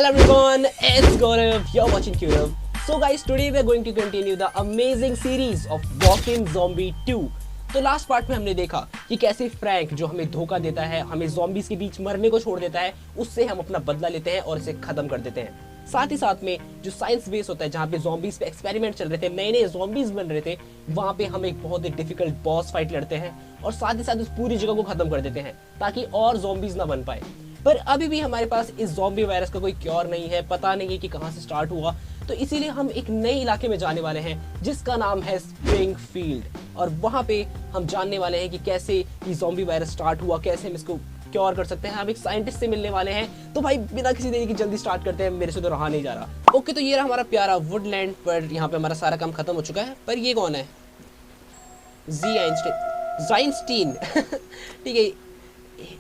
Hello everyone, it's Gaurav. You're watching Curav. So guys, today we are going to continue the amazing series of Walking Zombie 2. तो last part में हमने देखा कि कैसे Frank जो हमें धोखा देता है, हमें ज़ॉम्बीज़ के बीच मरने को छोड़ देता है, उससे हम अपना बदला लेते हैं और इसे खत्म कर देते हैं। साथ ही साथ में जो साइंस बेस होता है, जहाँ पे ज़ॉम्बीज़ पे एक्सपेरिमेंट चल रहे थे, नए नए ज़ॉम्बीज़ बन रहे थे, वहाँ पे हम एक बहुत ही डिफिकल्ट बॉस फाइट लड़ते हैं और साथ ही साथ उस पूरी जगह को खत्म कर देते हैं ताकि और ज़ॉम्बीज़ ना बन पाए। पर अभी भी हमारे पास इस ज़ॉम्बी वायरस का कोई क्योर नहीं है, पता नहीं है कि कहाँ से स्टार्ट हुआ। तो इसीलिए हम एक नए इलाके में जाने वाले हैं जिसका नाम है स्प्रिंगफील्ड और वहाँ पे हम जानने वाले हैं कि कैसे ये ज़ॉम्बी वायरस स्टार्ट हुआ, कैसे हम इसको क्योर कर सकते हैं। हम एक साइंटिस्ट से मिलने वाले हैं। तो भाई बिना किसी देरी की जल्दी स्टार्ट करते हैं, मेरे से तो रहा नहीं जा रहा। ओके, तो ये रहा हमारा प्यारा वुडलैंड। पर यहाँ पे हमारा सारा काम खत्म हो चुका है। पर ये कौन है? ज़ाइंस्टीन। ठीक है।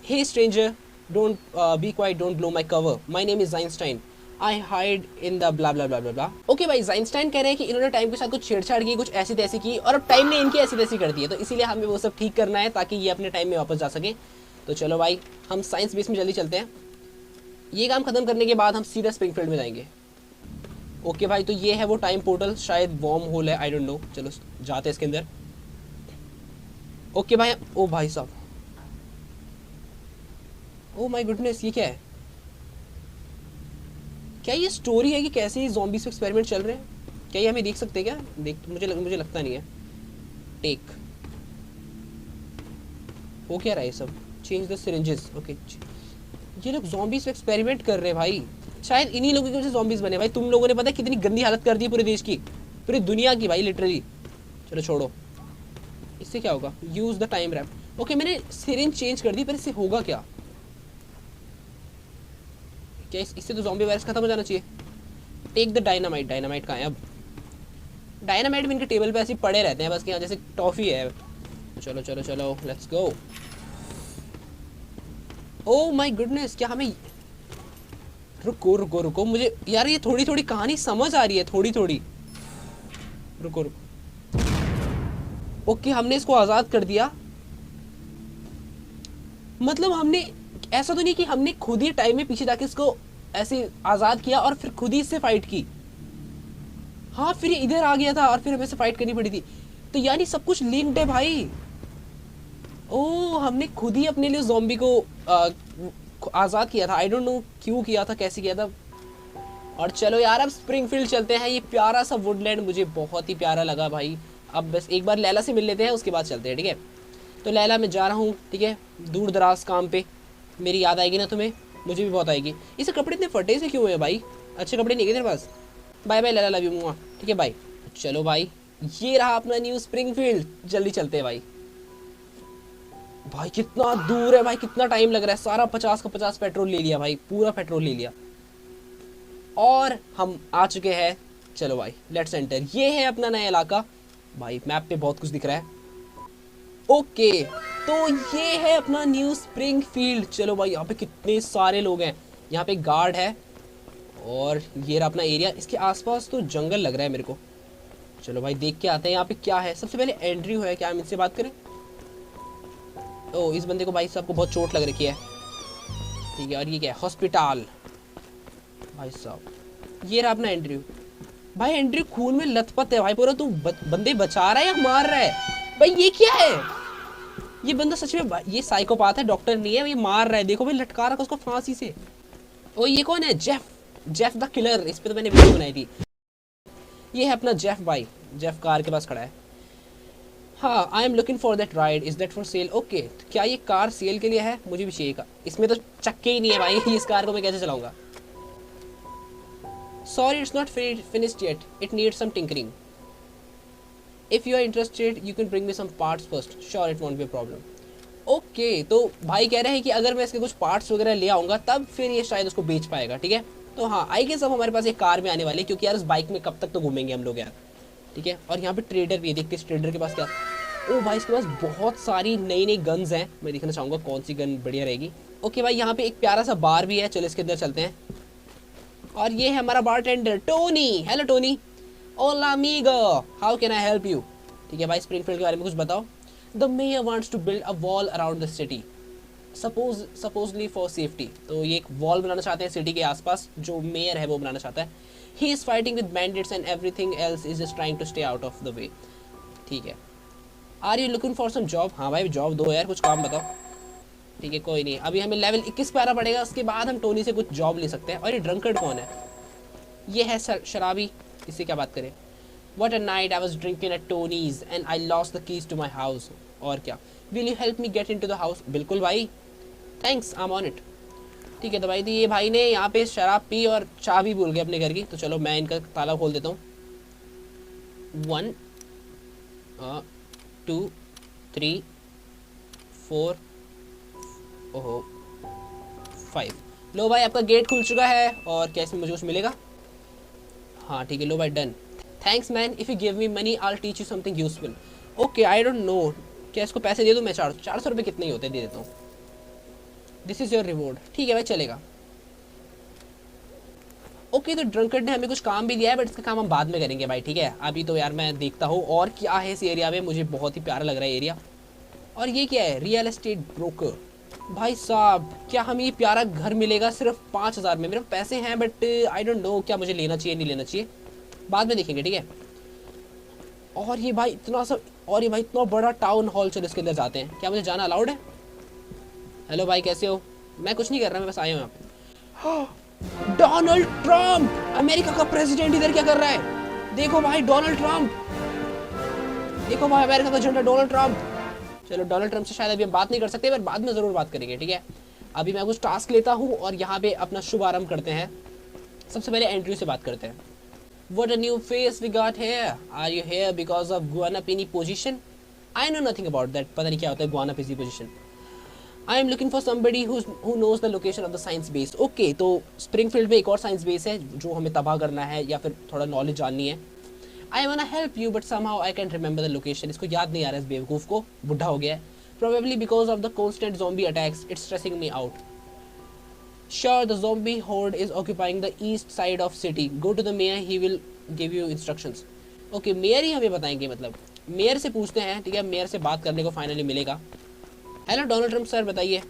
हे stranger, don't be quiet, don't blow my cover, my name is Einstein, I hide in the blah blah blah blah blah। Okay भाई, आइंस्टाइन कह रहे हैं कि इन्होंने टाइम के साथ कुछ छेड़छाड़ की, कुछ ऐसी तैसी की और अब टाइम ने इनकी ऐसी तैसी कर दी है, तो इसीलिए हमें वो सब ठीक करना है ताकि ये अपने टाइम में वापस जा सके। तो चलो भाई, हम साइंस बेस में जल्दी चलते हैं। ये काम खत्म करने के बाद हम सीधा स्प्रिंगफील्ड में जाएंगे। ओके भाई, तो ये है वो टाइम पोर्टल, शायद वॉर्म होल है, आई डोंट नो। चलो जाते हैं इसके अंदर। ओके भाई, ओ भाई साहब, ओ माय गुडनेस, ये क्या है? क्या ये स्टोरी है कि कैसे ज़ॉम्बीज़ पे एक्सपेरिमेंट चल रहे हैं? क्या ये हमें देख सकते हैं क्या? मुझे लगता नहीं है। टेक हो क्या रहा है सब? Change the syringes. ओके, ये लोग ज़ॉम्बीज़ पे एक्सपेरिमेंट कर रहे हैं भाई। शायद इन्हीं लोगों की वजह से ज़ॉम्बीज़ बने। भाई तुम लोगों ने पता है कितनी गंदी हालत कर दी है पूरे देश की, पूरी दुनिया की भाई, लिटरली। चलो छोड़ो, इससे क्या होगा? Use the time warp. Okay, मैंने सिरिंज चेंज कर दी, पर इससे होगा क्या? क्या इससे तो ज़ॉम्बी वायरस खत्म हो जाना चाहिए। Take the dynamite. डायनामाइट कहाँ है अब? डायनामाइट भी इनके टेबल पे ऐसे पड़े रहते हैं बस, कि यहाँ जैसे टॉफ़ी है। चलो चलो चलो, let's go. Oh my goodness, क्या हमें... रुको रुको रुको, मुझे यार ये थोड़ी थोड़ी कहानी समझ आ रही है, थोड़ी थोड़ी। रुको रुको। ओके, हमने इसको आज़ाद कर दिया। मतलब हमने, ऐसा तो नहीं कि हमने खुद ही टाइम में पीछे जाके इसको ऐसे आज़ाद किया और फिर खुद ही इससे फाइट की। हाँ, फिर ये इधर आ गया था और फिर हमें से फाइट करनी पड़ी थी। तो यानी सब कुछ लिंक्ड है भाई। ओह, हमने खुद ही अपने लिए ज़ॉम्बी को आज़ाद किया था। आई डोंट नो क्यों किया था, कैसे किया था। और चलो यार, अब स्प्रिंगफील्ड चलते हैं। ये प्यारा सा वुडलैंड मुझे बहुत ही प्यारा लगा भाई। अब बस एक बार लैला से मिल लेते हैं, उसके बाद चलते हैं, ठीक है? तो लैला, मैं जा रहा हूँ, ठीक है, दूर दराज काम पे। मेरी याद आएगी ना तुम्हें? मुझे भी बहुत आएगी। इसे कपड़े इतने फटे से क्यों है भाई? अच्छे कपड़े नहीं गए तेरे पास? Bye bye Laila, love you मुआ। ठीक है बाय। चलो भाई, ये रहा अपना न्यू स्प्रिंगफील्ड। जल्दी चलते हैं भाई। भाई कितना दूर है भाई, कितना टाइम लग रहा है। सारा 50 का 50 पेट्रोल ले लिया भाई, पूरा पेट्रोल ले लिया और हम आ चुके हैं। चलो भाई, लेट्स एंटर। ये है अपना नया इलाका भाई, मैप पे बहुत कुछ दिख रहा है। ओके, तो ये है अपना न्यू स्प्रिंगफील्ड। चलो भाई, यहाँ पे कितने सारे लोग हैं। यहाँ पे गार्ड है और ये रहा अपना एरिया। इसके आसपास तो जंगल लग रहा है मेरे को। चलो भाई, देख के आते हैं यहाँ पे क्या है। सबसे पहले एंड्रयू है, क्या हम इनसे बात करें? ओ, इस बंदे को भाई साहब को बहुत चोट लग रखी है। ठीक है, और ये क्या है? हॉस्पिटल। भाई साहब, ये रहा अपना एंड्रयू। भाई एंड्रयू खून में लथपथ है भाई पूरा। तू बंदे बचा रहा है या मार रहा है भाई? ये क्या है? ये बंदा सच में ये साइकोपाथ है, डॉक्टर नहीं है। ये मार रहा है, देखो भाई, लटका रखा उसको फांसी से। ओ, ये कौन है? Jeff the killer. इस पे तो मैंने वीडियो बनाई थी। ये है अपना जेफ भाई। जेफ कार के पास खड़ा है। हाँ, आई am looking for that ride, is that for sale? Okay, क्या ये कार सेल के लिए है? मुझे भी चाहिए। इसमें तो चक्के ही नहीं है भाई। इस कार को मैं कैसे चलाऊंगा? Sorry, it's not finished yet, it needs some tinkering. If you are interested, you can bring me some parts first. Sure, it won't be a problem. Okay, तो भाई कह रहे हैं कि अगर मैं इसके कुछ पार्ट्स वगैरह ले आऊँगा तब फिर ये शायद उसको बेच पाएगा, ठीक है? तो हाँ, आई गेस अब हमारे पास एक कार में आने वाली है, क्योंकि यार उस बाइक में कब तक तो घूमेंगे हम लोग यार, ठीक है? और यहाँ पे ट्रेडर भी है, देखते हैं ट्रेडर के पास क्या। ओ भाई, इसके पास बहुत सारी नई नई गन्स हैं। मैं देखना चाहूँगा कौन सी गन बढ़िया रहेगी। ओके भाई, यहाँ पे एक प्यारा सा बार भी है। चलो इसके अंदर चलते हैं। और ये है हमारा बारटेंडर टोनी। Hello Tony. ओला अमीगो, how can I help you? ठीक है भाई, स्प्रिंगफील्ड के बारे में कुछ बताओ। The mayor wants to build a wall around the city. Supposedly for safety. तो ये एक वॉल बनाना चाहते हैं सिटी के आसपास, जो मेयर है वो बनाना चाहता है। He is fighting with bandits and everything else is just trying to stay out of the way. ठीक है, are you looking for some job? हाँ भाई जॉब दो यार, कुछ काम बताओ। ठीक है कोई नहीं, अभी हमें लेवल 21 पे आना पड़ेगा, उसके बाद हम टोनी से कुछ जॉब ले सकते हैं। और ये ड्रंकर्ड कौन है? ये है शराबी, इससे क्या बात करें। What a night I was drinking at Tony's and I lost the keys to my house. और क्या, Will you help me get into the house? बिल्कुल भाई, Thanks, I'm on it. ठीक है, तो भाई ये भाई ने यहाँ पे शराब पी और चाबी भूल गए अपने घर की। तो चलो मैं इनका ताला खोल देता हूँ। 1 2 3 4 ओहो 5। लो भाई आपका गेट खुल चुका है। और क्या इसमें मुझे कुछ मिलेगा? हाँ ठीक है, लो भाई done. Thanks man, if you give me money I will teach you something useful. Okay I don't know, क्या इसको पैसे दे दूँ मैं? 400 रुपये कितने ही होते हैं, दे देता हूँ। This is your reward. ठीक है भाई चलेगा। ओके तो ड्रंकर्ड ने हमें कुछ काम भी दिया है, बट इसका काम हम बाद में करेंगे भाई। ठीक है, अभी तो यार मैं देखता हूँ और क्या है इस एरिया में। मुझे बहुत ही प्यारा लग रहा है एरिया। और ये क्या है? Real estate broker. भाई साहब क्या हमें ये प्यारा घर मिलेगा सिर्फ 5000 में? मेरे पैसे हैं बट आई डोंट नो क्या मुझे लेना चाहिए नहीं लेना चाहिए, बाद में देखेंगे। ठीक है, और ये भाई इतना सब, और ये भाई इतना बड़ा टाउन हॉल। चलो इसके अंदर जाते हैं। क्या मुझे जाना अलाउड है? हेलो भाई कैसे हो? मैं कुछ नहीं कर रहा, मैं बस आया हूँ यहाँ पे। डोनाल्ड ट्रम्प, अमेरिका का प्रेसिडेंट इधर क्या कर रहा है? देखो भाई डोनाल्ड ट्रम्प, देखो भाई अमेरिका का झंडा डोनाल्ड ट्रम्प। चलो डोनाल्ड ट्रम्प से शायद अभी हम बात नहीं कर सकते, पर बाद में ज़रूर बात करेंगे। ठीक है, अभी मैं कुछ टास्क लेता हूँ और यहाँ पे अपना शुभारंभ करते हैं। सबसे पहले एंड्रयू से बात करते हैं। What a new face we got here. Are you here because of Guanapini position? I know nothing about that. पता नहीं क्या होता है Guanapini position. I am looking for somebody who knows the location of the science base. Okay, तो Springfield में एक और science base है जो हमें तबाह करना है या फिर थोड़ा नॉलेज जाननी है। I wanna help you but somehow I can't remember the location. इसको याद नहीं आ रहा है इस बेवकूफ़ को, बुढ़ा हो गया है। Probably because of the constant zombie attacks, it's stressing me out. Sure, the zombie horde is occupying the east side of city. Go to the mayor, he will give you instructions. Okay, mayor ही हमें बताएंगे, मतलब mayor से पूछते हैं। ठीक है, mayor से बात करने को फाइनली मिलेगा। हेलो डोनाल्ड ट्रम्प सर, बताइए।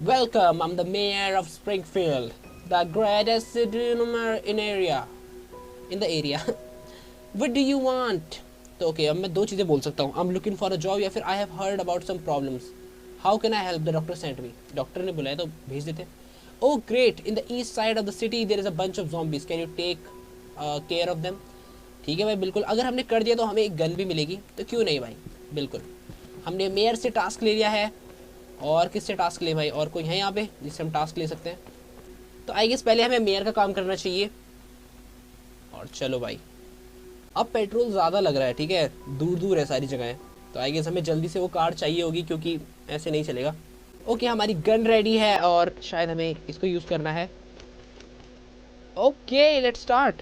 Welcome, I am the mayor of Springfield, the greatest city in the area. What do you want? तो ओके, अब मैं दो चीज़ें बोल सकता हूँ, I am looking for a job या फिर I have heard about some problems. How can I help? The doctor sent me. Doctor ने बुलाया तो भेज देते। Oh great, in the east side of the city there is a bunch of zombies, can you take care of them? ठीक है भाई बिल्कुल, अगर हमने कर दिया तो हमें एक गन भी मिलेगी, तो क्यों नहीं भाई, बिल्कुल। हमने मेयर से टास्क ले लिया है, और किससे टास्क ले भाई? और कोई है यहाँ पे जिससे हम टास्क ले सकते हैं? तो आई गेस पहले हमें मेयर का काम करना चाहिए। और चलो भाई, अब पेट्रोल ज़्यादा लग रहा है। ठीक है, दूर दूर है सारी जगहें, तो आई गेस हमें जल्दी से वो कार चाहिए होगी, क्योंकि ऐसे नहीं चलेगा। ओके हमारी गन रेडी है और शायद हमें इसको यूज़ करना है। Okay let's start.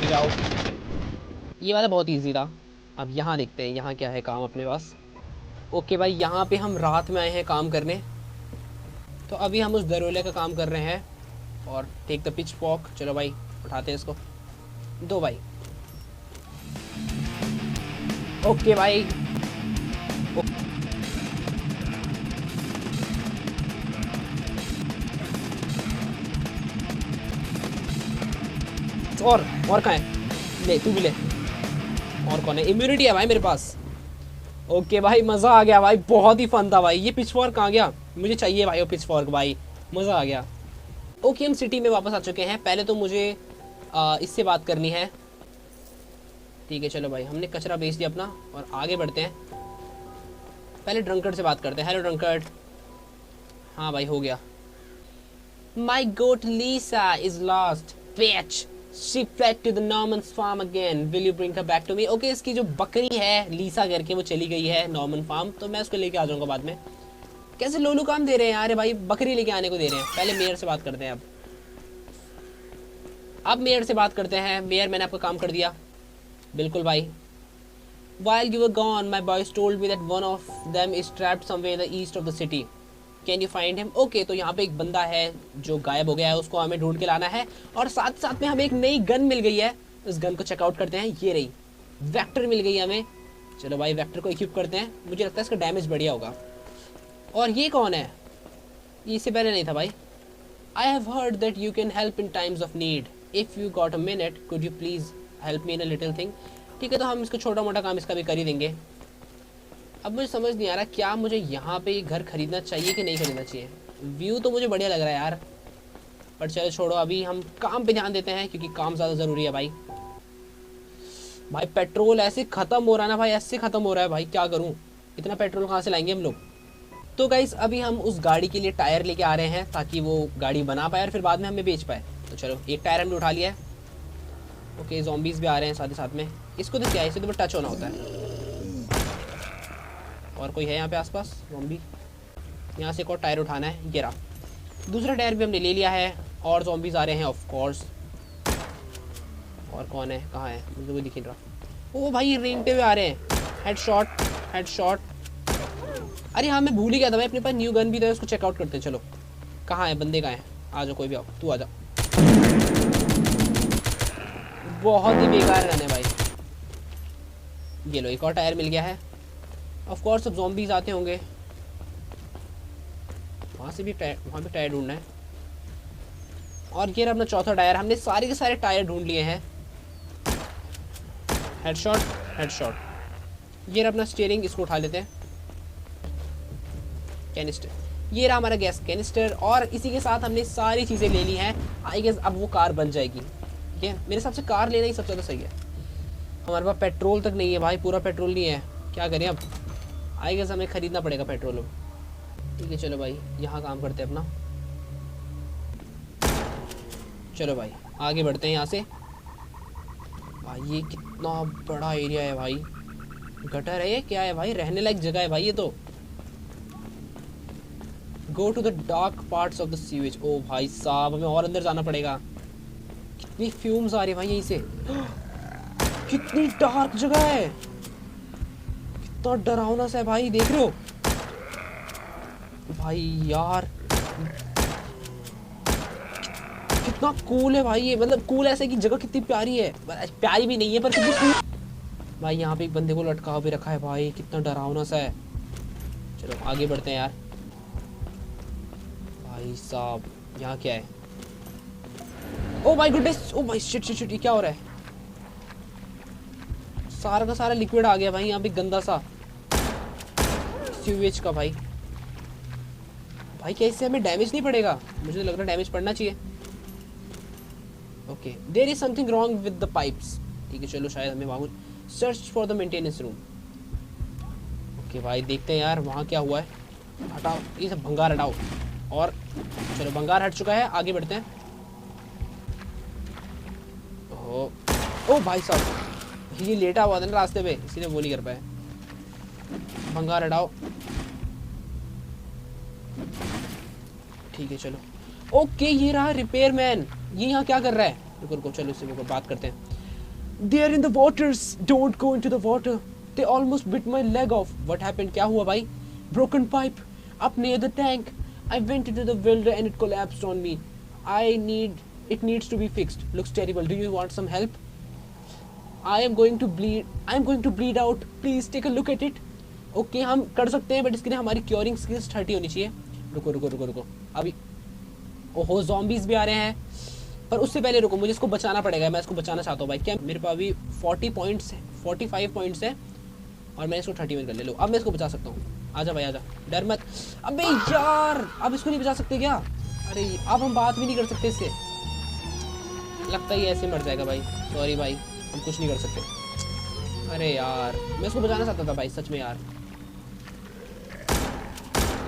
जाओ, ये वाला बहुत इजी था। अब यहाँ देखते हैं यहाँ क्या है काम अपने पास। ओके भाई, यहाँ पे हम रात में आए हैं काम करने, तो अभी हम उस दरोले का काम कर रहे हैं। और टेक द पिच फॉर्क, चलो भाई उठाते हैं इसको, दो भाई। ओके भाई, और कहाँ है? ले तू भी ले। और कौन है? इम्यूनिटी है भाई मेरे पास। ओके भाई मज़ा आ गया भाई, बहुत ही फन था भाई। ये पिच फॉर्क कहाँ गया? मुझे चाहिए भाई वो पिच फॉर्क भाई, मज़ा आ गया। ओके हम सिटी में वापस आ चुके हैं। पहले तो मुझे इससे बात करनी है। ठीक है चलो भाई, हमने कचरा बेच दिया अपना और आगे बढ़ते हैं। पहले ड्रंकर्ड से बात करते हैं। Hello drunkard. हाँ भाई हो गया। My goat Lisa is lost bitch. She fled to the Norman's farm again. Will you bring her back to me? Okay, इसकी जो बकरी है लीसा करके वो चली गई है नॉर्मन फार्म, तो मैं उसको लेके आ जाऊंगा बाद में। कैसे लोलू काम दे रहे हैं यार भाई, बकरी लेके आने को दे रहे हैं। पहले मेयर से बात करते हैं। अब मेयर से बात करते हैं। मेयर मैंने आपका काम कर दिया। बिल्कुल भाई। While you were gone, my boys told me that one of them is trapped somewhere in the east of the city. Can you find him? Okay, तो यहाँ पे एक बंदा है जो गायब हो गया है, उसको हमें ढूंढ के लाना है। और साथ साथ में हमें एक नई गन मिल गई है इस गन को चेकआउट करते हैं। ये रही, वेक्टर मिल गई हमें। चलो भाई वेक्टर को इक्विप करते हैं, मुझे लगता है इसका डैमेज बढ़िया होगा। और ये कौन है? ये इससे पहले नहीं था भाई। आई have heard that you can help in times of need, if you got a minute could you please help me in a little thing. ठीक है, तो हम इसको छोटा मोटा काम इसका भी कर ही देंगे। अब मुझे समझ नहीं आ रहा क्या मुझे यहाँ पे घर खरीदना चाहिए कि नहीं खरीदना चाहिए। व्यू तो मुझे बढ़िया लग रहा है यार, पर चलो छोड़ो, अभी हम काम पे ध्यान देते हैं क्योंकि काम ज़्यादा ज़रूरी है भाई। भाई पेट्रोल ऐसे ख़त्म हो रहा है ना भाई, ऐसे ख़त्म हो रहा है भाई, क्या करूँ? इतना पेट्रोल कहाँ से लाएंगे हम लोग? तो गाइस अभी हम उस गाड़ी के लिए टायर लेके आ रहे हैं ताकि वो गाड़ी बना पाए और फिर बाद में हमें बेच पाए। तो चलो एक टायर हमने उठा लिया है। ओके, ज़ॉम्बीज़ भी आ रहे हैं साथ ही साथ में। इसको तो क्या है, इसे तो टच होना होता है। और कोई है यहाँ पे आसपास ज़ॉम्बी? यहाँ से एक और टायर उठाना है, ये रहा। दूसरा टायर भी हमने ले लिया है और ज़ॉम्बीज़ आ रहे हैं ऑफ कोर्स। और कौन है, कहाँ है, मुझे कोई दिख नहीं रहा। ओ भाई रेंगते हुए आ रहे हैं। Head shot, head shot. अरे हाँ मैं भूल ही गया था भाई, अपने पास न्यू गन भी था, उसको चेकआउट करते हैं। चलो कहाँ है बंदे, कहाँ है? आ जाओ, कोई भी आओ, तू आ जा। बहुत ही बेकार गन है भाई। ये लो एक और टायर मिल गया है। ऑफ कोर्स अब ज़ॉम्बीज़ आते होंगे, वहाँ से भी टायर, वहाँ भी टायर ढूंढना है। और ये रहा अपना चौथा टायर। हमने सारे के सारे टायर ढूंढ लिए हैं। Headshot, headshot. ये रहा अपना स्टीयरिंग, इसको उठा लेते हैं। कैनिस्टर, ये रहा हमारा गैस कैनिस्टर। और इसी के साथ हमने सारी चीज़ें ले ली हैं। आई गेस अब वो कार बन जाएगी। ठीक है, मेरे हिसाब से कार लेना ही सबसे ज़्यादा सही है। हमारे पास पेट्रोल तक नहीं है भाई, पूरा पेट्रोल नहीं है, क्या करें अब? आई गेस हमें ख़रीदना पड़ेगा पेट्रोल अब। ठीक है चलो भाई, यहाँ काम करते हैं अपना। चलो भाई आगे बढ़ते हैं यहाँ से। भाई ये कितना बड़ा एरिया है भाई, गटर है ये, क्या है भाई? रहने लायक जगह है भाई ये तो। Go to the dark parts of the sewage. ओ भाई साहब, हमें और अंदर जाना पड़ेगा। कितनी फ्यूम्स आ रही है भाई यहीं से। कितनी डार्क जगह है, कितना डरावना सा है भाई, देख रहे हो भाई यार? कितना कूल है भाई ये, मतलब कूल ऐसे कि जगह कितनी प्यारी है। प्यारी भी नहीं है पर कितनी कूल। भाई यहाँ पे एक बंदे को लटका भी रखा है भाई, कितना डरावना सा है। चलो आगे बढ़ते हैं यार। भाई साहब यहाँ क्या है? ओ माय गुडनेस, ओ भाई शिट शिट शिट, ये क्या हो रहा है? सारा का सारा लिक्विड आ गया भाई यहाँ पे, गंदा सा सीवेज का। भाई भाई क्या इससे हमें डैमेज नहीं पड़ेगा? मुझे तो लग रहा है डैमेज पड़ना चाहिए। Okay, there is something wrong with the pipes. ठीक है चलो, शायद हमें वहाँ search for the maintenance room. Okay भाई देखते हैं यार वहाँ क्या हुआ है। हटाओ ये सब भंगार, हटाओ। और चलो भंगार हट चुका है, आगे बढ़ते हैं। ओ भाई साहब, ये लेटा हुआ था ना रास्ते पे, इसीलिए वो नहीं कर पाए। भंगार हटाओ। ठीक है चलो। ओके ये रहा रिपेयर मैन, ये यहाँ क्या कर रहा है? रुको रुको, चलो इससे रुको, बात करते हैं। They are in the waters. Don't go into the water. They almost bit my leg off. What happened? क्या हुआ भाई? Broken pipe up near the tank. I went into the welder and it collapsed on me. It needs to be fixed. Looks terrible. Do you want some help? I am going to bleed out. Please take a look at it. Okay, हम कर सकते हैं, but इसके लिए हमारी curing skills 30 होनी चाहिए। रुको रुको रुको रुको, अभी ओहो ज़ॉम्बीज़ भी आ रहे हैं, पर उससे पहले रुको, मुझे इसको बचाना पड़ेगा। मैं इसको बचाना चाहता हूँ भाई। क्या मेरे पास अभी 40 पॉइंट्स है, 45 पॉइंट्स है, और मैं इसको 31 कर ले लो। अब मैं इसको बचा सकता हूँ। आजा भाई आजा, डर मत। अबे यार, अब इसको नहीं बचा सकते क्या? अरे अब हम बात भी नहीं कर सकते इससे, लगता ही ऐसे मर जाएगा भाई। सॉरी भाई, हम कुछ नहीं कर सकते। अरे यार मैं इसको बचाना चाहता था भाई, सच में यार।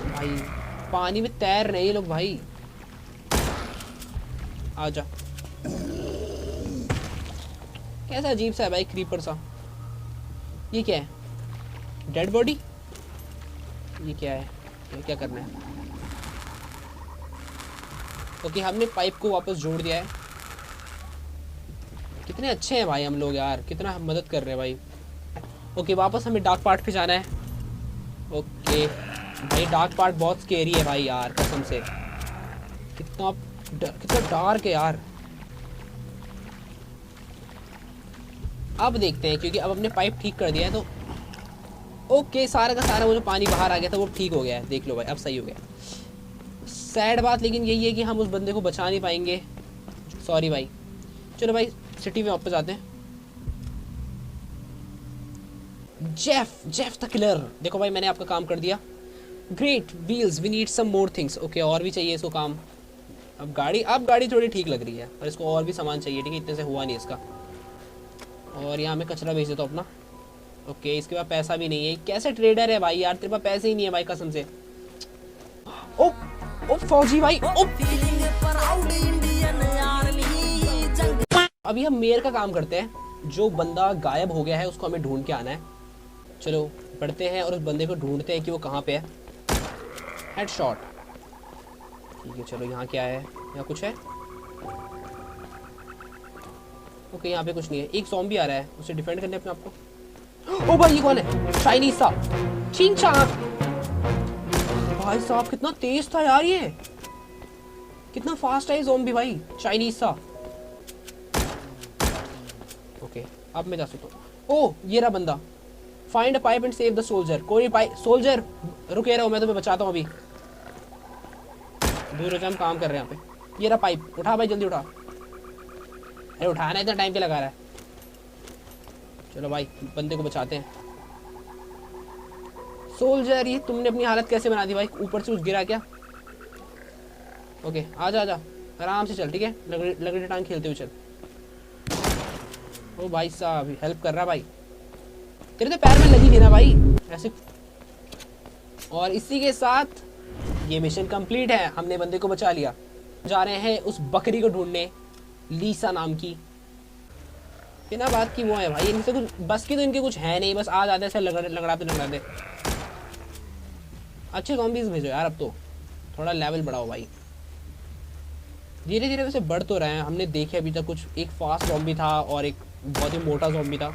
भाई पानी में तैर रहे ये लोग भाई। आजा। कैसा अजीब सा है भाई, क्रीपर सा। ये क्या है? Dead body? ये क्या है? ये क्या करना है? ओके हमने पाइप को वापस जोड़ दिया है। कितने अच्छे हैं भाई हम लोग यार, कितना मदद कर रहे हैं भाई। ओके वापस हमें डार्क पार्ट पे जाना है। ओके भाई डार्क पार्ट बहुत स्केरी है भाई यार, कसम से। कितना डार्क है यार। अब देखते हैं, क्योंकि अब हमने पाइप ठीक कर दिया है तो ओके, सारा का सारा वो जो पानी बाहर आ गया था वो ठीक हो गया है। देख लो भाई, अब सही हो गया। सैड बात लेकिन यही है कि हम उस बंदे को बचा नहीं पाएंगे, सॉरी भाई। चलो भाई सिटी में वापस आते हैं। Jeff the killer. देखो भाई मैंने आपका काम कर दिया। Great wheels, we need some more things. Okay, और भी चाहिए इसको काम। अब गाड़ी थोड़ी ठीक लग रही है, पर इसको और भी सामान चाहिए, ठीक है, इतने से हुआ नहीं इसका। और यहाँ मैं कचरा भेज देता हूँ अपना। ओके, इसके पास पैसा भी नहीं है। कैसे ट्रेडर है भाई यार, तेरे पास पैसे ही नहीं है भाई कसम से। ओ ओ फौजी भाई, ओ अभी हम मेयर का काम करते हैं। जो बंदा गायब हो गया है उसको हमें ढूंढ के आना है। चलो बढ़ते हैं और उस बंदे को ढूंढते हैं कि वो कहाँ पे है। हेडशॉट, ठीक है। चलो यहाँ क्या है, यहाँ कुछ है। ओके, यहाँ पे कुछ नहीं है। एक ज़ॉम्बी आ रहा है, उसे डिफेंड करने अपने आप को। ओ भाई, ये कौन है? चाइनीज सा चिंग चांग। भाई साहब कितना तेज था यार, ये कितना फास्ट है ज़ॉम्बी भाई, चाइनीज सा। ओके, अब मैं जा सकता हूँ। ओह, ये रहा बंदा। Find a pipe and save the soldier. कोई पाइप, सोल्जर रुके रहो, मैं तुम्हें बचाता हूँ अभी। दूर हो जा, हम काम कर रहे हैं यहाँ पे। ये रहा पाइप, उठा भाई जल्दी उठा। अरे उठाना इतना टाइम क्या लगा रहा है। चलो भाई बंदे को बचाते हैं। सोल्जर, ये तुमने अपनी हालत कैसे बना दी भाई, ऊपर से कुछ गिरा क्या? ओके, आजा आजा, आराम से चल, ठीक है, लकड़ी टांग खेलते हुए चल। ओ भाई साहब हेल्प कर रहा भाई, तेरे तो पैर में लगी थी ना भाई ऐसे। और इसी के साथ ये मिशन कंप्लीट है, हमने बंदे को बचा लिया। जा रहे हैं उस बकरी को ढूंढने, लीसा नाम की। बिना बात की वो है भाई, इनसे कुछ बस की तो इनके कुछ है नहीं, बस आ जाते ऐसे लगड़ाते। अच्छे ज़ॉम्बीज़ भेजो यार, अब तो थोड़ा लेवल बढ़ाओ भाई। धीरे धीरे वैसे बढ़ तो रहे हैं, हमने देखे अभी तक कुछ। एक फास्ट ज़ॉम्बी था और एक बहुत ही मोटा ज़ॉम्बी था।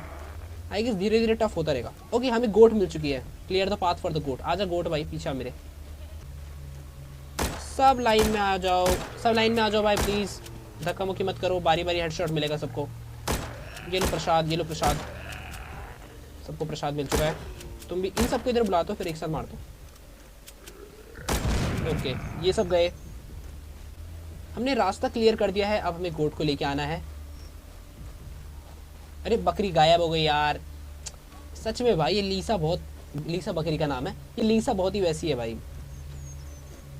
आई गेस धीरे धीरे टफ होता रहेगा। ओके, हमें गोट मिल चुकी है। Clear the path for the goat. आजा गोट भाई, पीछे मेरे। सब लाइन में आ जाओ, सब लाइन में आ जाओ भाई प्लीज़। धक्का मुक्की मत करो, बारी बारी हेडशॉट मिलेगा सबको। ये लो प्रसाद, ये लो प्रसाद। सबको प्रसाद मिल चुका है। तुम भी इन सबको इधर बुला दो, फिर एक साथ मार दो। ओके, ये सब गए। हमने रास्ता क्लियर कर दिया है, अब हमें गोट को लेके आना है। अरे बकरी गायब हो गई यार, सच में भाई। ये लीसा बकरी का नाम है। ये लीसा बहुत ही वैसी है भाई,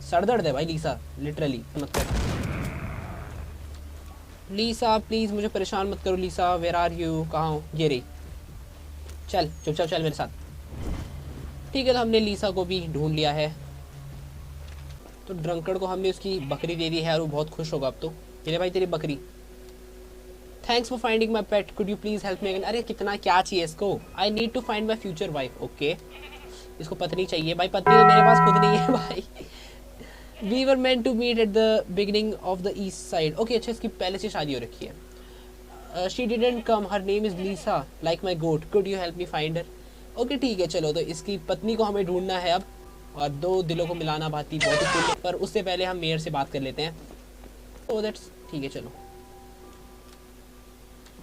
सरदर्द है भाई लीसा, लिटरली। मत कर लीसा प्लीज, मुझे परेशान मत करो लीसा। वेयर आर यू, कहाँ हो? ये रही, चल चुपचाप चल मेरे साथ। ठीक है, तो हमने लीसा को भी ढूंढ लिया है। तो ड्रंकर्ड को हमने उसकी बकरी दे दी है और वो बहुत खुश होगा अब तो। ये भाई तेरी बकरी। Thanks for finding my pet, could you please help me again. अरे कितना क्या चाहिए इसको? I need to find my future wife. Okay, इसको पत्नी चाहिए भाई। पत्नी तो मेरे पास खुद नहीं है भाई। We were meant to meet at the beginning of the east side. Okay, अच्छा, इसकी पहले से शादी हो रखी है। She didn't come. Her name is Lisa, like my goat. Could you help me find her? Okay, ठीक है, चलो। तो इसकी पत्नी को हमें ढूंढना है अब, और दो दिलों को मिलाना भाती बहुत ही पुण्य। पर उससे पहले हम मेयर से बात कर लेते हैं। Oh, that's ठीक है, चलो।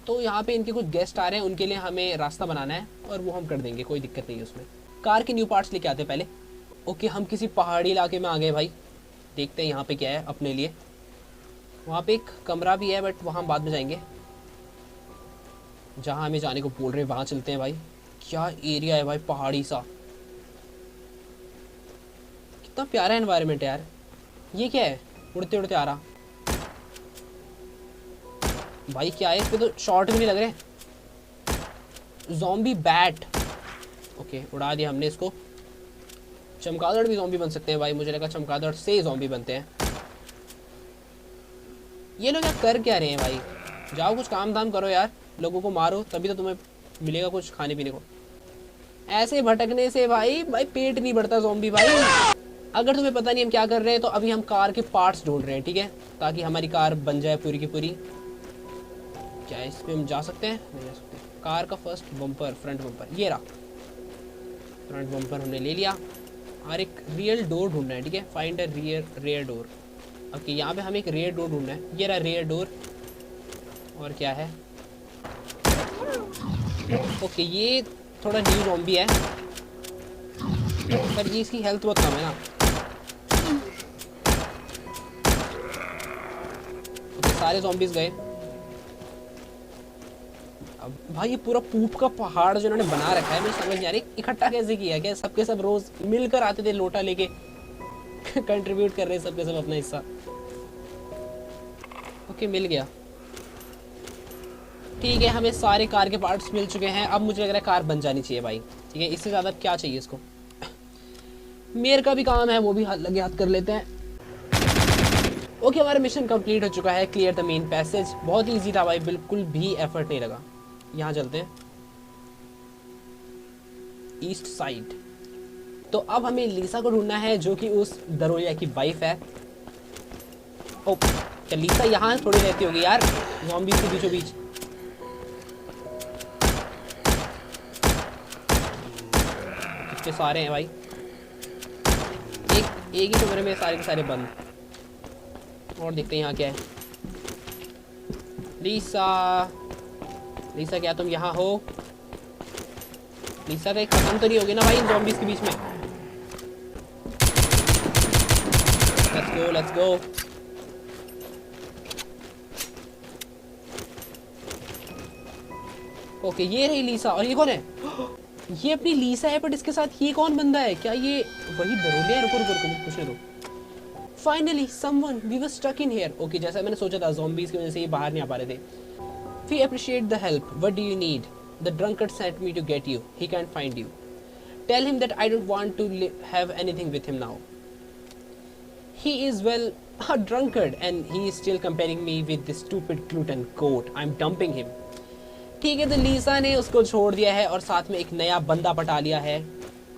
तो यहाँ पे इनके कुछ गेस्ट आ रहे हैं, उनके लिए हमें रास्ता बनाना है और वो हम कर देंगे, कोई दिक्कत नहीं है उसमें। कार के न्यू पार्ट्स लेके आते हैं पहले। ओके, हम किसी पहाड़ी इलाके में आ गए भाई। देखते हैं यहाँ पे क्या है अपने लिए। वहाँ पे एक कमरा भी है, बट वहाँ हम बाद में जाएंगे। जहाँ हमें जाने को बोल रहे हैं वहाँ चलते हैं भाई। क्या एरिया है भाई, पहाड़ी सा। कितना प्यारा एनवायरनमेंट है यार। ये क्या है, उड़ते उड़ते आ रहा भाई? क्या है, इस पे तो शॉर्ट भी नहीं लग रहे। Zombie bat. ओके, उड़ा दिया हमने इसको। चमगादड़ भी ज़ॉम्बी बन सकते हैं भाई, मुझे लगा चमगादड़ से ज़ॉम्बी बनते हैं। ये लोग क्या कर क्या रहे हैं भाई? जाओ कुछ काम धाम करो यार, लोगों को मारो, तभी तो तुम्हें मिलेगा कुछ खाने पीने को। ऐसे भटकने से भाई पेट नहीं बढ़ता ज़ॉम्बी भाई। अगर तुम्हें पता नहीं हम क्या कर रहे हैं, तो अभी हम कार के पार्ट्स ढूंढ रहे हैं, ठीक है, ताकि हमारी कार बन जाए पूरी की पूरी। क्या इस पे हम जा सकते हैं? नहीं जा सकते। कार का फर्स्ट बम्पर, फ्रंट बम्पर, ये रहा। फ्रंट बम्पर हमने ले लिया और एक रियल डोर ढूंढना है, ठीक है। Find a rear door. Okay, यहाँ पे हमें एक रियर डोर ढूंढना है। ये रहा रियर डोर। और क्या है? ओके, ये थोड़ा न्यू ज़ॉम्बी है, पर ये इसकी हेल्थ बहुत कम है ना। ओके, सारे ज़ॉम्बीज गए। अब भाई ये पूरा पूप का पहाड़ जो इन्होंने बना रखा है, मुझे समझ नहीं आ रही इकट्ठा कैसे किया। क्या सबके सब रोज मिलकर आते थे लोटा लेके कंट्रीब्यूट कर रहे हैं सबके सब अपना हिस्सा। ओके, मिल गया। ठीक है, हमें सारे कार के पार्ट्स मिल चुके हैं। अब मुझे लग रहा है कार बन जानी चाहिए भाई। ठीक है, इससे ज़्यादा क्या चाहिए इसको। मेयर का भी काम है, वो भी हाथ लगे हाथ कर लेते हैं। ओके, हमारा मिशन कंप्लीट हो चुका है। Clear the main passage. बहुत ईजी था भाई, बिल्कुल भी एफर्ट नहीं लगा। यहाँ चलते हैं ईस्ट साइड। तो अब हमें लीसा को ढूंढना है, जो कि उस दरोया की वाइफ है। ओ, क्या लीसा यहाँ थोड़ी रहती होगी यार, ज़ॉम्बीज़ के बीचों बीच। कितने सारे हैं भाई, एक ही कमरे में सारे के सारे बंद। और देखते हैं यहाँ क्या है। लीसा, लीसा क्या तुम यहाँ हो? लीसा कहीं खत्म तो नहीं होगी ना भाई इन ज़ॉम्बीज़ के बीच में। Let's go, let's go. Okay, ये रही लीसा। और ये कौन है? ये अपनी लीसा है, बट इसके साथ ये कौन बंदा है? क्या ये वही दरोलिया है? रुको रुको रुको, पूछने दो। Finally someone, we were stuck in here. Okay, जैसा मैंने सोचा था, ज़ॉम्बीज़ की वजह से ये बाहर नहीं आ पा रहे थे। We appreciate the help, what do you need? The drunkard sent me to get you, he can't find you. Tell him that I don't want to have anything with him now. He is well a drunkard and he is still comparing me with this stupid gluten goat. I'm dumping him. ठीक है, तो लीसा ने उसको छोड़ दिया है और साथ में एक नया बंदा पटा लिया है।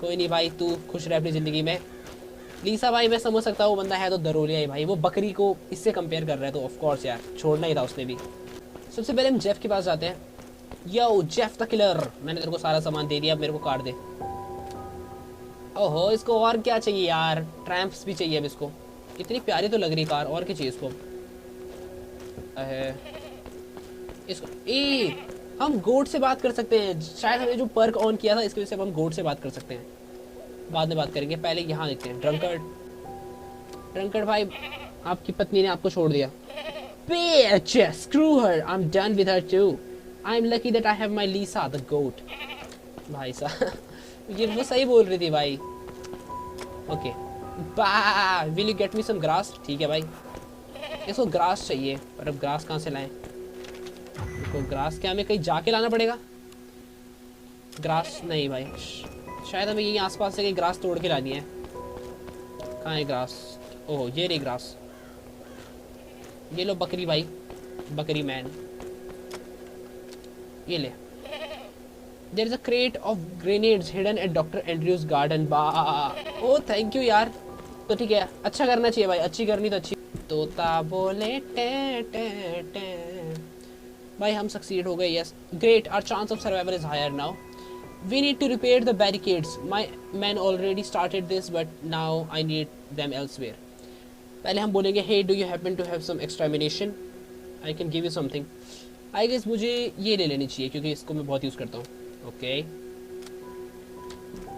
कोई नहीं भाई, तू खुश रह अपनी ज़िंदगी में। लीसा भाई, मैं समझ सकता हूँ वो बंदा है तो दरोलिया है भाई। वो बकरी को इससे कंपेयर कर रहा है तो ऑफ कोर्स यार छोड़ना ही था उसने भी। सबसे पहले हम जेफ के पास जाते हैं। यो जेफ द किलर, मैंने तेरे को सारा सामान दे दिया, अब मेरे को काट दे। ओहो, इसको और क्या चाहिए यार? ट्रैम्प्स भी चाहिए अब इसको। इतनी प्यारी तो लग रही कार, और क्या चाहिए इसको? इसको हम गोट से बात कर सकते हैं। शायद हमने जो पर्क ऑन किया था इसकी वजह से अब हम गोट से बात कर सकते हैं। बाद में बात करेंगे, पहले यहाँ देखते हैं। ड्रंकर्ड, ड्रंकर्ड भाई, आपकी पत्नी ने आपको छोड़ दिया। Bitch, screw her, I'm done with her too. I'm lucky that I have my Lisa the goat. भाई साहब, ये वो सही बोल रही थी भाई। Okay, will you get me some grass? ठीक है भाई, इसको ग्रास चाहिए, पर अब ग्रास कहाँ से लाएं? तो ग्रास क्या हमें कहीं जाके लाना पड़ेगा? ग्रास नहीं भाई, शायद हमें यहीं आसपास से कहीं ग्रास तोड़ के लानी है। कहाँ है ग्रास? ओह, ये रही ग्रास। ये लो बकरी भाई, बकरी मैन, ये ले। There is a crate of grenades hidden at Dr. Andrews garden. Oh thank you यार। तो ठीक है, अच्छा करना चाहिए भाई, अच्छी करनी तो अच्छी। तोता बोले टे टे टे। भाई हम सक्सीड हो गए, yes great, our chance of survival is higher now. We need to repair the barricades, my man already started this but now I need them elsewhere. पहले हम बोलेंगे hey do you happen to have some extra ammunition, I can give you something. I guess मुझे ये ले लेनी चाहिए क्योंकि इसको मैं बहुत यूज़ करता हूँ। ओके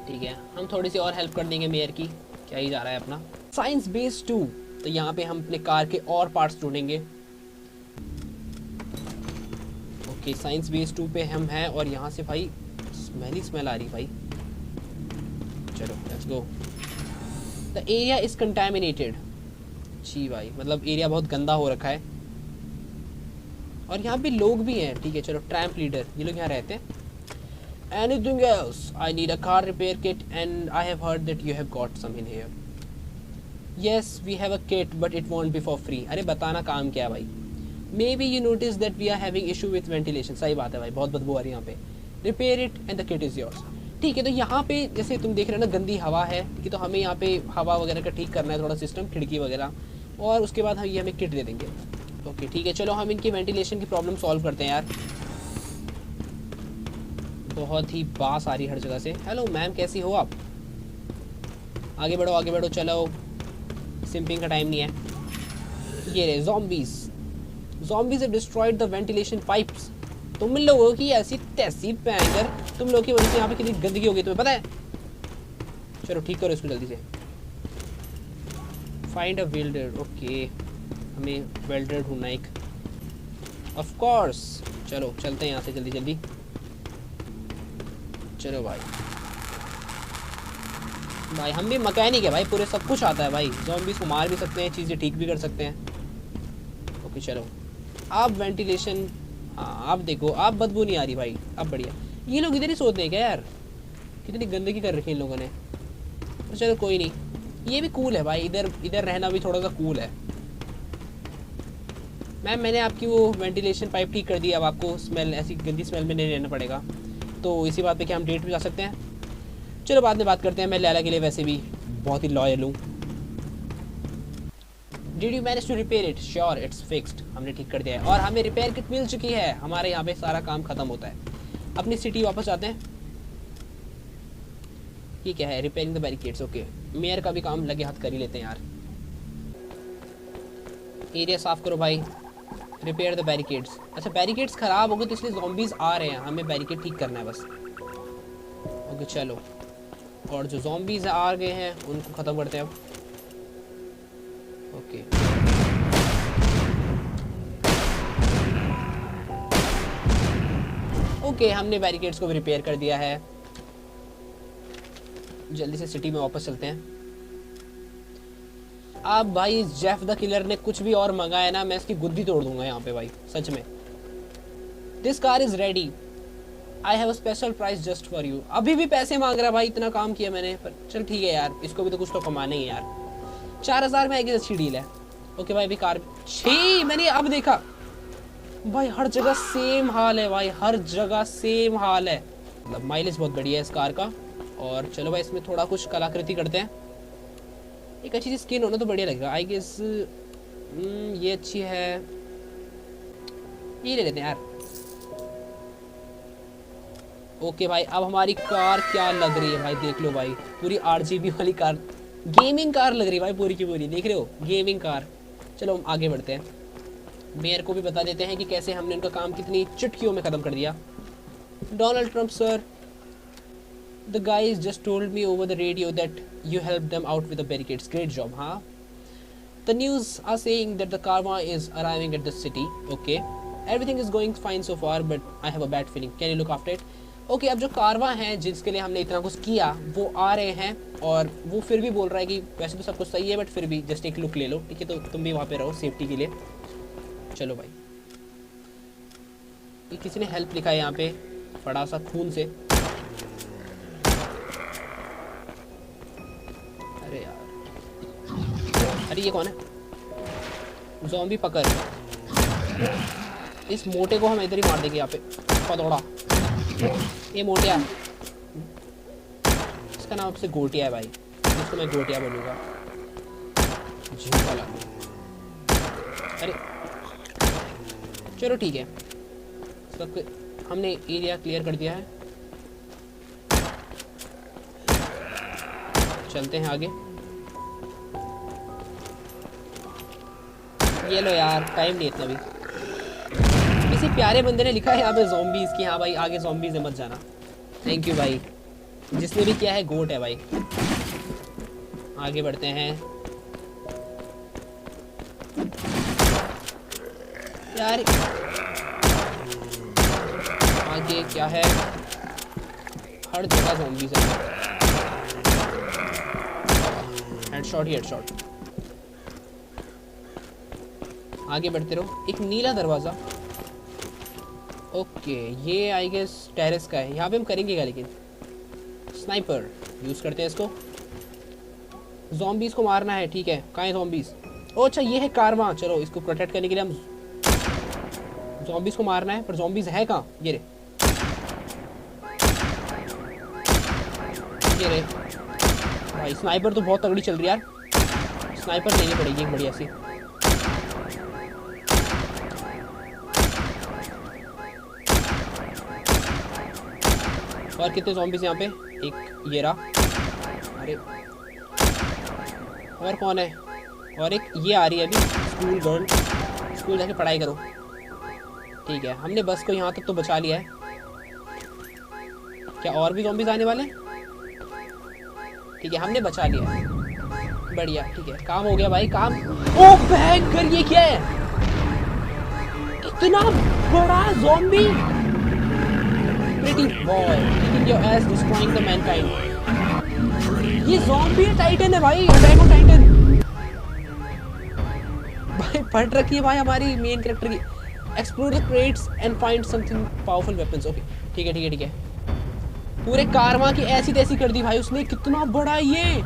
ठीक है, हम थोड़ी सी और हेल्प कर देंगे मेयर की। क्या ही जा रहा है अपना साइंस बेस 2। तो यहाँ पे हम अपने कार के और पार्ट्स ढूंढेंगे। ओके, साइंस बेस 2 पे हम हैं और यहाँ से भाई स्मेल ही स्मेल आ रही भाई। चलो let's go. The area is contaminated. जी भाई, मतलब एरिया बहुत गंदा हो रखा है और यहाँ पे लोग भी हैं। ठीक है चलो, ट्रैम्प लीडर, ये लोग यहाँ रहते हैं। Anything else? I need a car repair kit and I have heard that you have got some in here. Yes, we have a kit but it won't be for free. अरे बताना काम क्या है भाई? Maybe you notice that we are having issue with ventilation. सही बात है भाई, बहुत बदबू आ रही है यहाँ पे। Repair it and the kit is yours. ठीक है, तो यहाँ पे जैसे तुम देख रहे हो ना, गंदी हवा है कि, तो हमें यहाँ पे हवा वगैरह का ठीक करना है थोड़ा सिस्टम, खिड़की वगैरह, और उसके बाद हम ये हमें किट दे देंगे। ओके ठीक है, चलो हम इनकी वेंटिलेशन की प्रॉब्लम सॉल्व करते हैं यार। बहुत ही बास आ रही हर जगह से। हेलो मैम, कैसी हो आप? आगे बढ़ो आगे बढ़ो, चलो सिंपिंग का टाइम नहीं है। ये रहे zombies. Zombies have destroyed the ventilation pipes. तुम लोगों की ऐसी तैसी पैंगर, तुम लोगों की वजह से यहाँ पे कितनी गंदगी हो गई तुम्हें पता है। चलो ठीक करो इसको जल्दी से। फाइंड अ वेल्डर, ओके हमें वेल्डर ढूंढना एक, ऑफ कोर्स। चलो चलते हैं यहाँ से जल्दी जल्दी। चलो भाई भाई हम भी मैकेनिक है भाई, पूरे सब कुछ आता है भाई। ज़ॉम्बीज़ को मार भी सकते हैं, चीज़ें ठीक भी कर सकते हैं। ओके चलो आप वेंटिलेशन, हाँ आप देखो आप बदबू नहीं आ रही भाई, अब बढ़िया। ये लोग इधर ही सोते हैं क्या यार, कितनी गंदगी कर रखी है इन लोगों ने। तो चलो कोई नहीं, ये भी कूल है भाई, इधर इधर रहना भी थोड़ा सा कूल है। मैम मैंने आपकी वो वेंटिलेशन पाइप ठीक कर दी, अब आपको स्मेल, ऐसी गंदी स्मेल में नहीं रहना पड़ेगा। तो इसी बात पे क्या हम डेट पे जा सकते हैं। चलो बाद में बात करते हैं, मैं लैला के लिए वैसे भी बहुत ही लॉयल हूँ। Did you manage to repair it? Sure it's fixed, हमने ठीक कर दिया है और हमें रिपेयर किट मिल चुकी है। हमारे यहाँ पे सारा काम खत्म होता है। अपनी सिटी वापस आते हैं। ये क्या है, repairing the barricades, okay mayor का भी काम लगे हाथ कर ही लेते हैं यार। एरिया साफ करो भाई, रिपेयर द बैरिकेड्स। अच्छा बैरिकेड्स ख़राब हो गए तो इसलिए ज़ॉम्बीज़ आ रहे हैं, हमें बैरिकेड ठीक करना है बस। ओके चलो, और जो ज़ॉम्बीज़ आ गए हैं उनको ख़त्म करते हैं अब। ओके ओके हमने बैरिकेड्स को भी रिपेयर कर दिया है। जल्दी से सिटी में वापस चलते हैं। अब भाई जेफ द किलर ने कुछ भी और मंगाया ना, मैं इसकी गुद्दी तोड़ दूंगा यहाँ पे भाई सच में। This car is ready, I have a special price just for you. अभी भी पैसे मांग रहा है भाई, इतना काम किया मैंने, पर चल ठीक है यार, इसको भी तो कुछ तो कमाना ही है यार। 4000 में आएगी, अच्छी डील है। ओके भाई अभी कार, छी मैंने अब देखा भाई हर जगह सेम हाल है भाई, हर जगह सेम हाल है। मतलब माइलेज बहुत बढ़िया है इस कार का। और चलो भाई इसमें थोड़ा कुछ कलाकृति करते हैं। एक अच्छी सी स्किन होना तो बढ़िया लगेगा आई गेस। ये अच्छी है, ये ले लेते हैं यार। ओके भाई अब हमारी कार क्या लग रही है भाई, देख लो भाई पूरी RGB वाली कार, गेमिंग कार लग रही है भाई पूरी की पूरी, देख रहे हो गेमिंग कार। चलो हम आगे बढ़ते हैं, मेयर को भी बता देते हैं कि कैसे हमने उनका काम कितनी चुटकियों में ख़त्म कर दिया। Donald Trump sir, the guys just told me over the radio that you helped them out with the barricades, great job huh? The news are saying that the caravan is arriving at the city, okay everything is going fine so far but I have a bad feeling, can you look after it? Okay अब जो कारवां है जिसके लिए हमने इतना कुछ किया वो आ रहे हैं, और वो फिर भी बोल रहा है कि वैसे तो सब कुछ सही है बट फिर भी जस्ट एक लुक ले लो, ठीक है तो तुम भी वहाँ पे रहो सेफ्टी के लिए। चलो भाई ये किसी ने हेल्प लिखा है यहाँ पे बड़ा सा खून से, अरे यार अरे ये कौन है, ज़ॉम्बी पकड़। इस मोटे को हम इधर ही मार देंगे यहाँ पे, पतोड़ा ये मोटिया, इसका नाम आपसे गोटिया है भाई, इसको मैं गोटिया बनूंगा। वाला अरे चलो ठीक है, सब हमने एरिया क्लियर कर दिया है, चलते हैं आगे। ये लो यार टाइम नहीं इतना भी। किसी प्यारे बंदे ने लिखा है यहाँ पे ज़ॉम्बीज़ की, हाँ भाई आगे ज़ॉम्बीज़ है मत जाना। थैंक यू भाई, जिसने भी किया है गोट है भाई। आगे बढ़ते हैं यार, आगे क्या है, हर जगह ज़ॉम्बीज़ है। हेडशॉट ही हेडशॉट। आगे बढ़ते रहो। एक नीला दरवाज़ा, ओके ये आई गेस टेरेस का है, यहाँ पे हम करेंगे क्या, लेकिन स्नाइपर यूज़ करते हैं इसको। ज़ॉम्बीज़ को मारना है, ठीक है कहाँ है ज़ॉम्बीज़, ओ अच्छा ये है कारवां, चलो इसको प्रोटेक्ट करने के लिए हम ज़ॉम्बीज़ को मारना है, पर ज़ॉम्बीज़ है कहाँ, ये रे भाई। स्नाइपर तो बहुत तगड़ी चल रही है यार, स्नाइपर लेनी पड़ेगी एक बढ़िया सी। और कितने ज़ॉम्बीज़ यहाँ पे, एक ये रहा, अरे और कौन है, और एक ये आ रही है अभी स्कूल गर्ल, स्कूल जाके पढ़ाई करो, ठीक है, हमने बस को यहाँ तक तो बचा लिया है। क्या और भी ज़ॉम्बीज़ आने वाले हैं? ठीक है, हमने बचा लिया है, बढ़िया। ठीक है, काम हो गया भाई, काम। ओ भयंकर, ये क्या है? इतना बड़ा zombie. Pretty boy, kicking your ass, destroying the mankind. ये ज़ॉम्बी टाइटन है भाई, अटैक ऑन टाइटन। भाई फट रखी है भाई हमारी मेन कैरेक्टर की। Explore the crates and find something powerful weapons. Okay ठीक है ठीक है ठीक है। पूरे कारवा की ऐसी तैसी कर दी भाई उसने। कितना बड़ा है ये,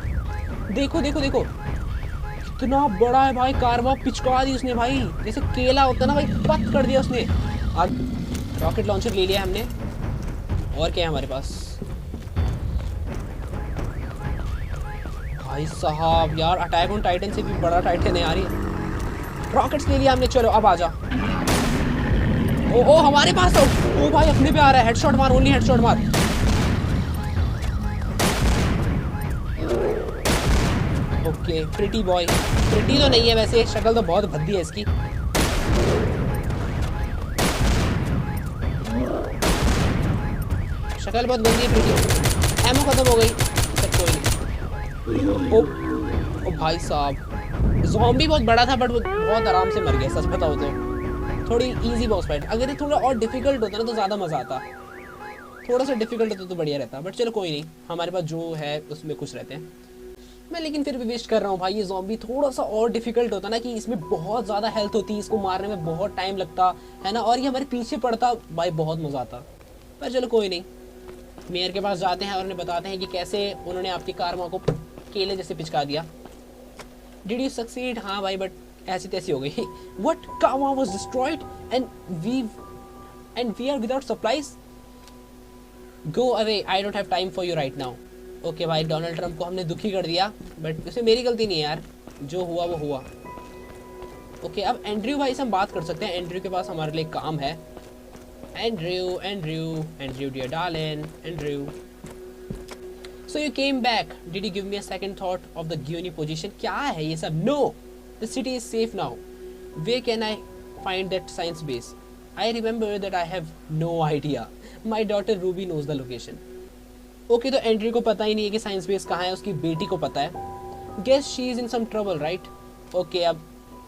देखो देखो देखो, कितना बड़ा है भाई। कारवा पिचका दी उसने भाई, जैसे केला होता है ना भाई, पत कर दिया उसने। रॉकेट लॉन्चर ले लिया हमने। और क्या है हमारे पास? भाई साहब यार, अटैक ऑन टाइटन से भी बड़ा टाइटन है यार ये। रॉकेट्स ले लिया हमने, चलो अब आजा। ओ हमारे पास हो। ओ भाई अपने पे आ रहा है, हेडशॉट मार, ओनली हेडशॉट मार। ओके प्रिटी बॉय, प्रिटी तो नहीं है वैसे, शक्ल तो बहुत भद्दी है इसकी। शक्ल बहुत गंदी है प्रिटी। एमो खत्म हो गई, कोई नहीं। ओ भाई साहब, ज़ॉम्बी बहुत बड़ा था बट वो बहुत आराम से मर गया, सच बताओ तो। थोड़ी इजी बॉस फाइट, अगर ये थोड़ा और डिफिकल्ट होता ना तो ज़्यादा मज़ा आता। थोड़ा सा डिफिकल्ट होता तो बढ़िया रहता, बट चलो कोई नहीं, हमारे पास जो है उसमें खुश रहते हैं। मैं लेकिन फिर भी विश कर रहा हूँ भाई, ये ज़ॉम्बी थोड़ा सा और डिफिकल्ट होता ना, कि इसमें बहुत ज़्यादा हेल्थ होती है, इसको मारने में बहुत टाइम लगता है ना, और ये हमारे पीछे पड़ता भाई, बहुत मज़ा आता। पर चलो कोई नहीं, मेयर के पास जाते हैं और उन्हें बताते हैं कि कैसे उन्होंने आपकी कारवा को केले जैसे पिचका दिया। Did you succeed? हाँ भाई, बट ऐसी तैसी हो गई। What? Karma was destroyed and we are without supplies. Go away, I don't have time for you right now. Okay भाई, डोनाल्ड ट्रंप को हमने दुखी कर दिया, बट उसमें मेरी गलती नहीं है यार, जो हुआ वो हुआ। ओके अब एंड्रयू भाई से हम बात कर सकते हैं। एंड्रयू के पास हमारे लिए काम है। Andrew Andrew Andrew dear darling, Andrew, so you came back, did you give me a second thought of the Guinea position? क्या है ये सब? No, the city is safe now. Where can I find that science base? I remember that I have no idea. My daughter Ruby knows the location. Okay, तो Andrew को पता ही नहीं है कि साइंस बेस कहाँ है, उसकी बेटी को पता है। Guess she is in some trouble, right? Okay, अब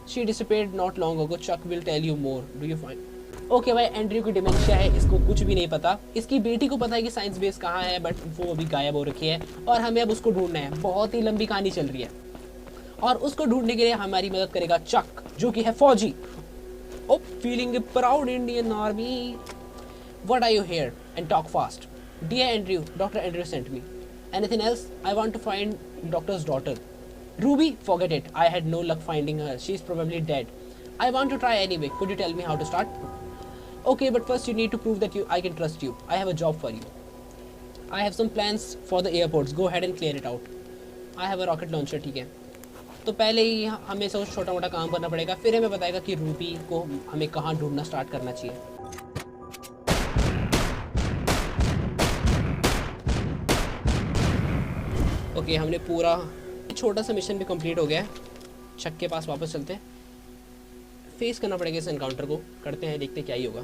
she disappeared not long ago. Chuck will tell you more. Do you find? Okay भाई, एंड्रयू की डिमेंशिया है, इसको कुछ भी नहीं पता। इसकी बेटी को पता है कि साइंस बेस कहाँ है, बट वो अभी गायब हो रखी है और हमें अब उसको ढूंढना है। बहुत ही लंबी कहानी चल रही है और उसको ढूंढने के लिए हमारी मदद करेगा चक, जो कि है फौजी। Oh feeling proud Indian army. What are you here and talk fast. Dear Andrew, doctor Andrew sent me. Anything else? I want to find doctor's daughter Ruby. Forget it, I had no luck finding her, she is probably dead. I want to try anyway, could you tell me how to start? Okay, but first you need to prove that I can trust you. I have a job for you. I have some plans for the airports. Go ahead and clear it out. I have a rocket launcher. ठीक है, तो पहले ही हमें सब छोटा मोटा काम करना पड़ेगा, फिर हमें बताएगा कि रूबी को हमें कहाँ ढूंढना स्टार्ट करना चाहिए। ओके, हमने पूरा छोटा सा मिशन भी कंप्लीट हो गया है। चक के पास वापस चलते हैं, फेस करना पड़ेगा इस एनकाउंटर को। करते हैं, देखते क्या ही होगा।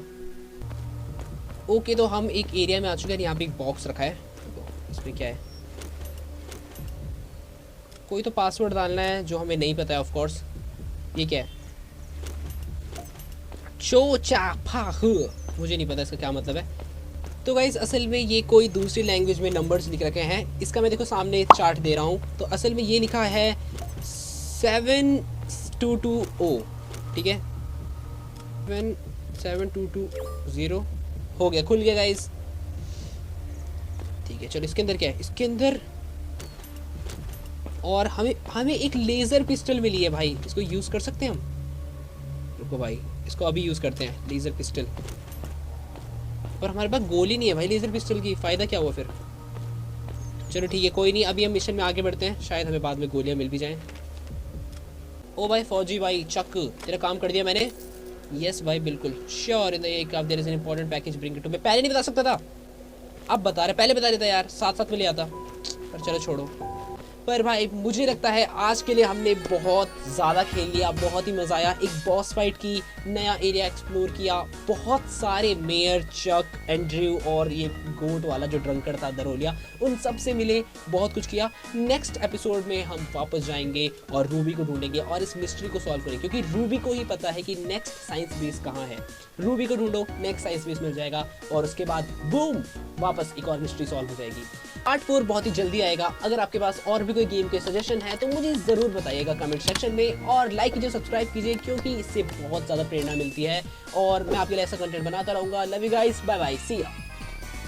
ओके, तो हम एक एरिया में आ चुके हैं। यहाँ पे एक बॉक्स रखा है, इसमें क्या है? कोई तो पासवर्ड डालना है जो हमें नहीं पता है, ऑफ कोर्स। ये क्या है? चो चा फा, मुझे नहीं पता इसका क्या मतलब है। तो गाइज असल में ये कोई दूसरी लैंग्वेज में नंबर्स लिख रखे हैं। इसका मैं देखो सामने चार्ट दे रहा हूँ, तो असल में ये लिखा है 7220। ठीक है, 7220 हो गया, खुल गया गाइस। ठीक है, चलो इसके अंदर क्या है? इसके अंदर और हमें एक लेज़र पिस्टल मिली है भाई, इसको यूज़ कर सकते हैं हम। रुको भाई, इसको अभी यूज़ करते हैं, लेज़र पिस्टल। और हमारे पास गोली नहीं है भाई लेज़र पिस्टल की, फ़ायदा क्या हुआ फिर? चलो ठीक है, कोई नहीं, अभी हम मिशन में आगे बढ़ते हैं, शायद हमें बाद में गोलियाँ मिल भी जाएँ। ओ भाई फौजी भाई, चक तेरा काम कर दिया मैंने। यस भाई बिल्कुल, sure in the aircraft there is an important package, bring it to. मैं पहले नहीं बता सकता था, अब बता रहे, पहले बता देता यार, साथ साथ में ले आता, पर चलो छोड़ो। पर भाई मुझे लगता है आज के लिए हमने बहुत ज़्यादा खेल लिया, बहुत ही मज़ा आया। एक बॉस फाइट की, नया एरिया एक्सप्लोर किया, बहुत सारे मेयर, चक, एंड्रयू और ये गोट वाला जो ड्रंकर था दरोलिया, उन सब से मिले, बहुत कुछ किया। नेक्स्ट एपिसोड में हम वापस जाएंगे और रूबी को ढूंढेंगे और इस मिस्ट्री को सॉल्व करेंगे, क्योंकि रूबी को ही पता है कि नेक्स्ट साइंस बेस कहाँ है। रूबी को ढूंढो, नेक्स्ट साइंस बेस मिल जाएगा और उसके बाद बूम, वापस एक और मिस्ट्री सॉल्व हो जाएगी। पार्ट 4 बहुत ही जल्दी आएगा। अगर आपके पास और भी कोई गेम के सजेशन है तो मुझे ज़रूर बताइएगा कमेंट सेक्शन में, और लाइक कीजिए, सब्सक्राइब कीजिए, क्योंकि इससे बहुत ज़्यादा प्रेरणा मिलती है और मैं आपके लिए ऐसा कंटेंट बनाता रहूँगा। Love you guys, bye bye, see या।